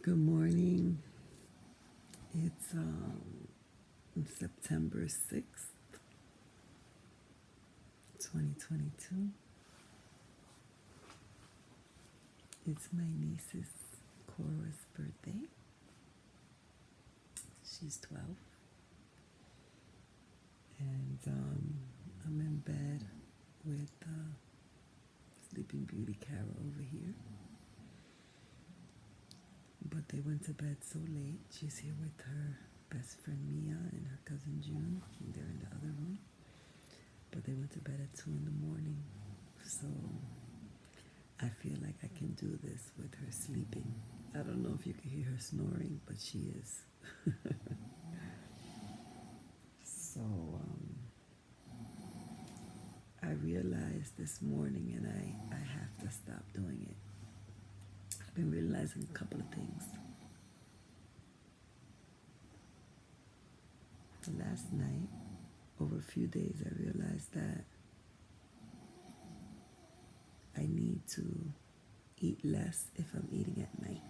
Good morning. It's September 6th, 2022. It's my niece's Cora's birthday. She's 12. And I'm in bed with Sleeping Beauty Carol over here. But they went to bed so late. She's here with her best friend Mia and her cousin June. And they're in the other room. But they went to bed at 2 in the morning. So I feel like I can do this with her sleeping. I don't know if you can hear her snoring, but she is. So I realized this morning, and I have to stop doing it. I've been realizing a couple of things. Last night, over a few days, I realized that I need to eat less if I'm eating at night.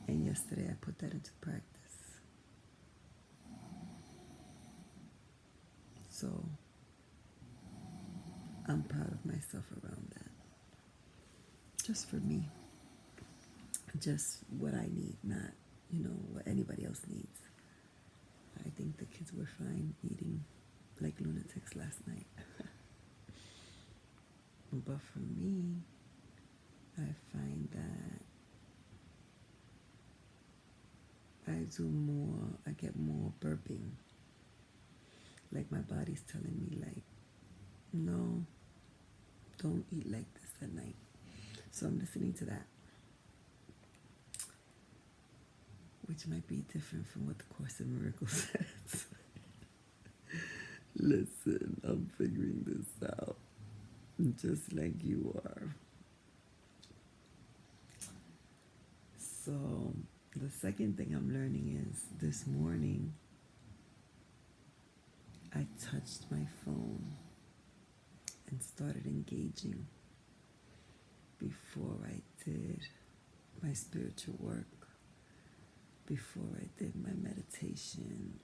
And yesterday I put that into practice. So I'm proud of myself around that. Just for me. Just what I need, not, what anybody else needs. I think the kids were fine eating like lunatics last night. But for me, I find that I get more burping. Like my body's telling me like, no, don't eat like this at night. So I'm listening to that, which might be different from what the Course in Miracles says. Listen, I'm figuring this out, just like you are. So the second thing I'm learning is this morning I touched my phone and started engaging before I did my spiritual work, before I did my meditation,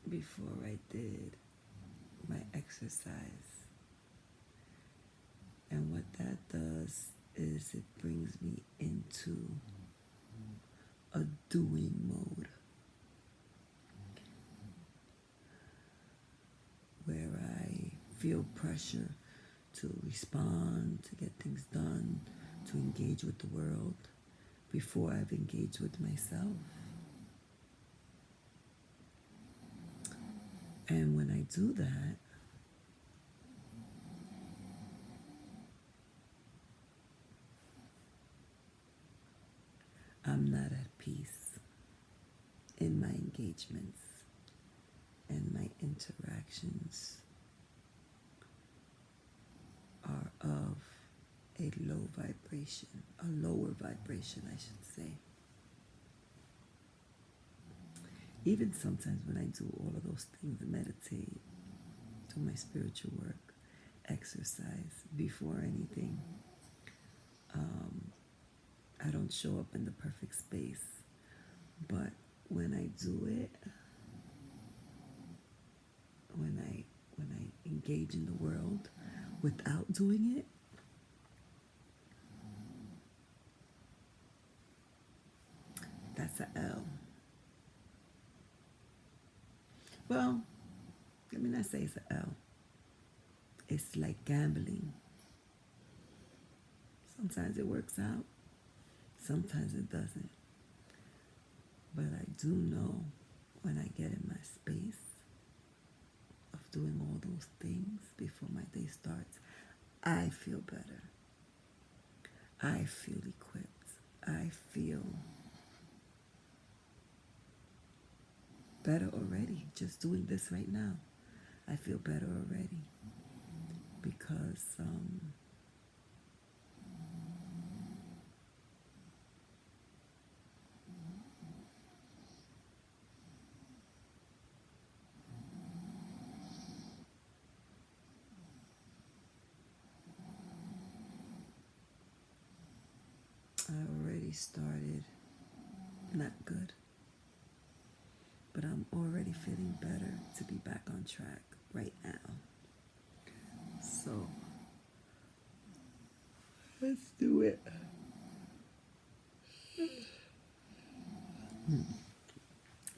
before I did my exercise. And what that does is it brings me into a doing mode where I feel pressure to respond, to get things done, to engage with the world before I've engaged with myself. And when I do that, I'm not at peace in my engagements and my interactions are of a low vibration, a lower vibration, I should say. Even sometimes when I do all of those things, meditate, do my spiritual work, exercise, before anything, I don't show up in the perfect space. But when I do it, when I engage in the world without doing it, that's a L. Well, let me not say it's an L. It's like gambling. Sometimes it works out, sometimes it doesn't. But I do know when I get in my space of doing all those things before my day starts, I feel better. I feel equipped. I feel better already just doing this right now. I feel better already because not good. But I'm already feeling better to be back on track right now. So, let's do it.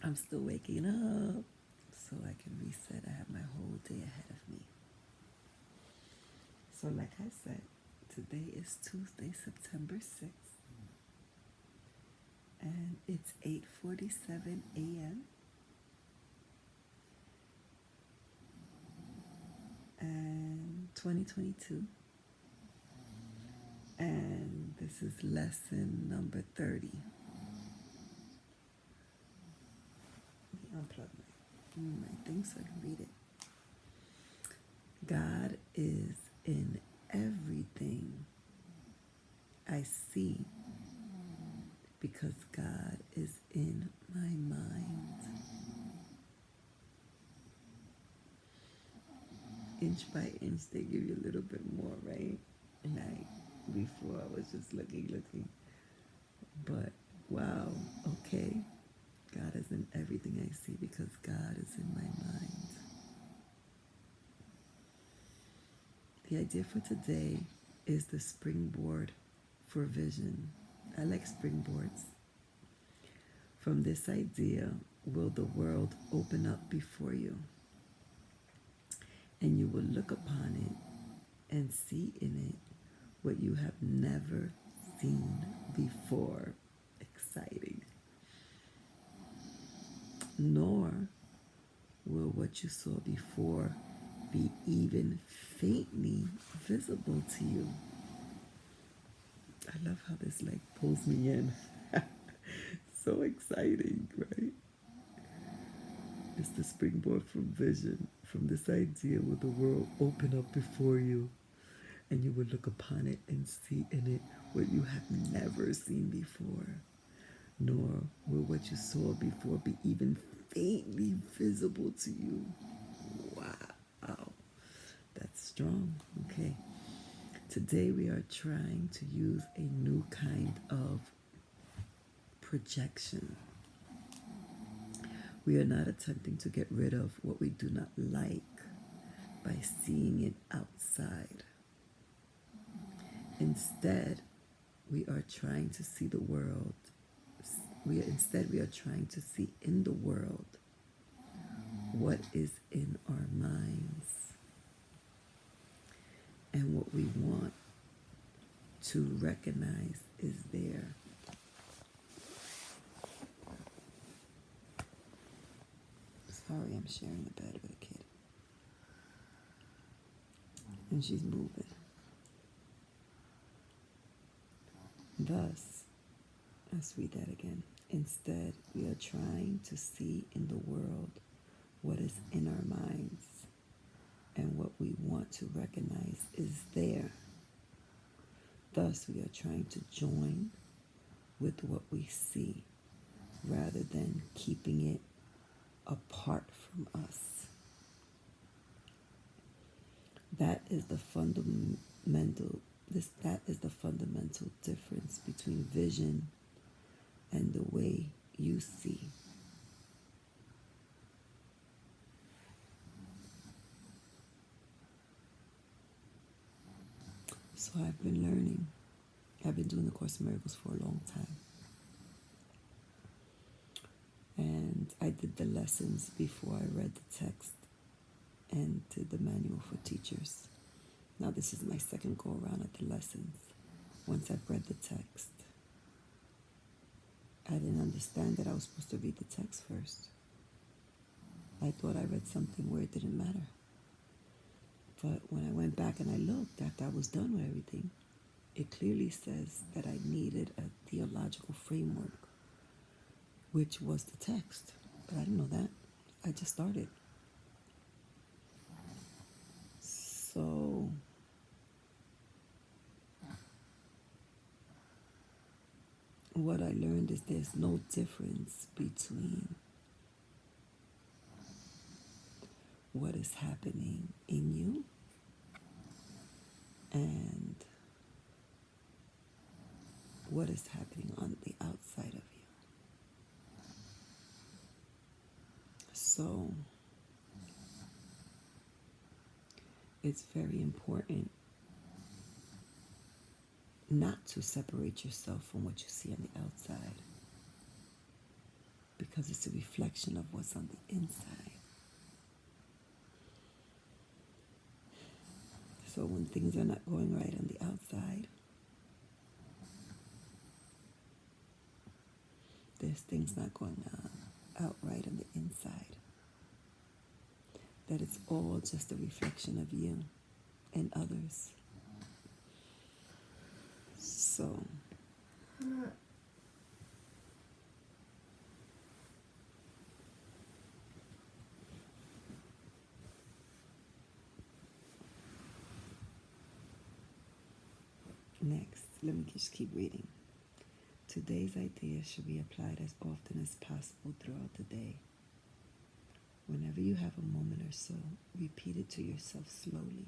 I'm still waking up so I can reset. I have my whole day ahead of me. So like I said, today is Tuesday, September 6th. And it's 8:47 a.m. and 2022. And this is lesson number 30. Let me unplug my thing so I can read it. God is in everything I see because God is in my mind. Inch by inch, they give you a little bit more, right? Like before, I was just looking. But wow, okay. God is in everything I see because God is in my mind. The idea for today is the springboard for vision. I like springboards. From this idea, will the world open up before you? And you will look upon it and see in it what you have never seen before. Exciting. Nor will what you saw before be even faintly visible to you. I love how this like pulls me in. So exciting, right? It's the springboard from vision. From this idea will the world open up before you, and you will look upon it and see in it what you have never seen before. Nor will what you saw before be even faintly visible to you. Wow. That's strong. Okay. Today we are trying to use a new kind of projection. We are not attempting to get rid of what we do not like by seeing it outside. Instead, we are trying to see the world. We are trying to see in the world what is in our minds and what we want to recognize is there. Sorry, I'm sharing the bed with a kid. And she's moving. Thus, let's read that again. Instead, we are trying to see in the world what is in our minds, and what we want to recognize is there. Thus, we are trying to join with what we see rather than keeping it apart from us. That is the fundamental difference between vision and the way you see. So I've been learning. I've been doing the Course in Miracles for a long time. And I did the lessons before I read the text and did the manual for teachers. Now this is my second go around at the lessons. Once I've read the text, I didn't understand that I was supposed to read the text first. I thought I read something where it didn't matter. But when I went back and I looked after I was done with everything, it clearly says that I needed a theological framework, which was the text. But I didn't know that. I just started. So what I learned is there's no difference between what is happening in you and what is happening on the outside of you. So it's very important not to separate yourself from what you see on the outside, because it's a reflection of what's on the inside. So when things are not going right on the outside, there's things not going out right on the inside. That it's all just a reflection of you and others. So next, let me just keep reading. Today's idea should be applied as often as possible throughout the day. Whenever you have a moment or so, repeat it to yourself slowly,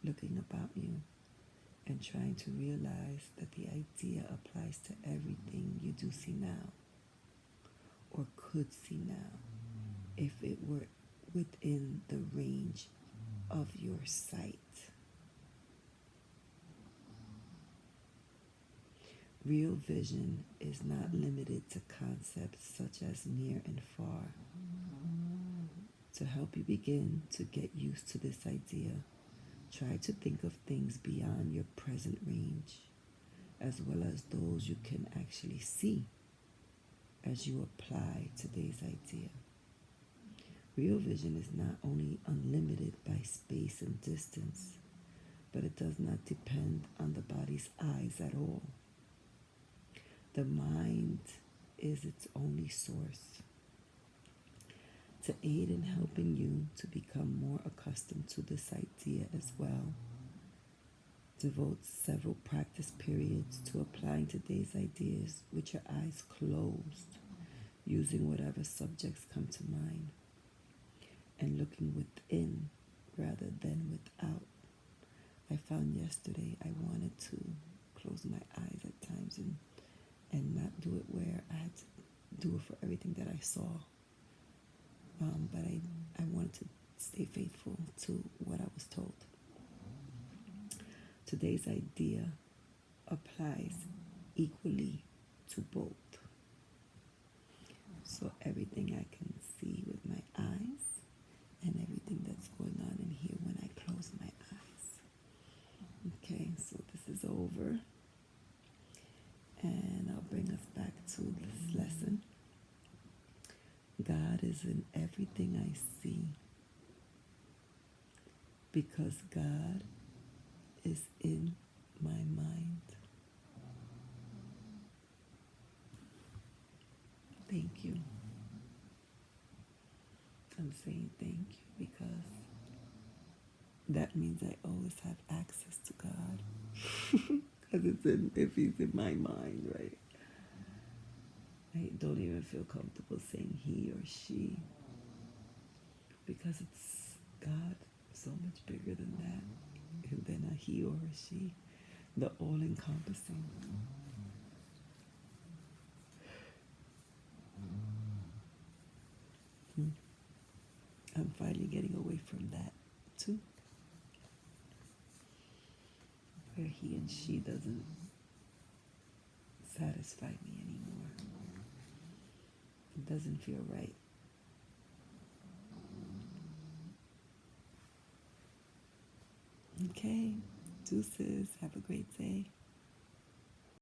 looking about you and trying to realize that the idea applies to everything you do see now or could see now if it were within the range of your sight. Real vision is not limited to concepts such as near and far. To help you begin to get used to this idea, try to think of things beyond your present range, as well as those you can actually see as you apply today's idea. Real vision is not only unlimited by space and distance, but it does not depend on the body's eyes at all. The mind is its only source. To aid in helping you to become more accustomed to this idea as well, devote several practice periods to applying today's ideas with your eyes closed, using whatever subjects come to mind, and looking within rather than without. I found yesterday I wanted to close my eyes at times and not do it where I had to do it for everything that I saw. But I wanted to stay faithful to what I was told. Today's idea applies equally to both. So everything I can see with my eyes and everything that's going on in here when I close my eyes. Okay, so this is over. And I'll bring us back to this lesson. God is in everything I see because God is in my mind. Thank you. I'm saying thank you because that means I always have access to God. Because if He's in my mind, right? I don't even feel comfortable saying he or she because it's God so much bigger than that, than a he or a she, the all-encompassing. I'm finally getting away from that too, where he and she doesn't satisfy me anymore. It doesn't feel right. Okay, deuces. Have a great day.